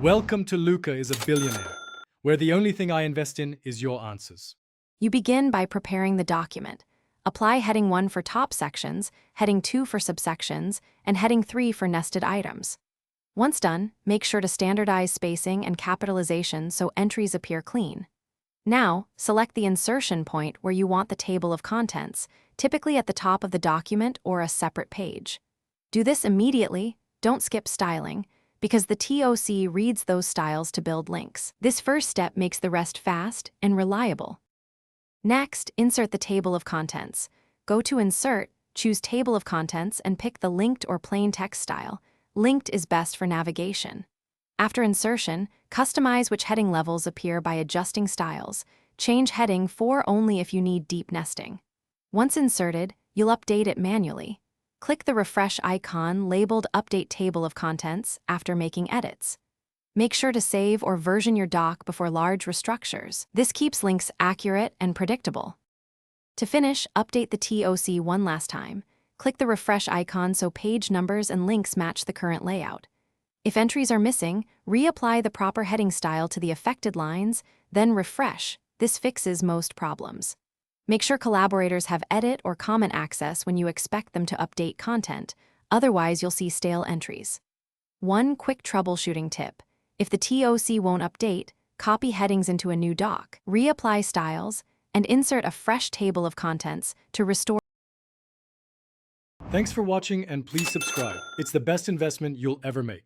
Welcome to Luca is a Billionaire, where the only thing I invest in is your answers. You begin by preparing the document. Apply heading 1 for top sections, heading 2 for subsections, and heading 3 for nested items. Once done, make sure to standardize spacing and capitalization so entries appear clean. Now, select the insertion point where you want the table of contents, typically at the top of the document or a separate page. Do this immediately, don't skip styling, because the TOC reads those styles to build links. This first step makes the rest fast and reliable. Next, insert the table of contents. Go to Insert, choose Table of Contents, and pick the linked or plain text style. Linked is best for navigation. After insertion, customize which heading levels appear by adjusting styles. Change heading 4 only if you need deep nesting. Once inserted, you'll update it manually. Click the refresh icon labeled Update Table of Contents after making edits. Make sure to save or version your doc before large restructures. This keeps links accurate and predictable. To finish, update the TOC one last time. Click the refresh icon so page numbers and links match the current layout. If entries are missing, reapply the proper heading style to the affected lines, then refresh. This fixes most problems. Make sure collaborators have edit or comment access when you expect them to update content, otherwise you'll see stale entries. One quick troubleshooting tip. If the TOC won't update, copy headings into a new doc, reapply styles, and insert a fresh table of contents to restore. Thanks for watching and please subscribe. It's the best investment you'll ever make.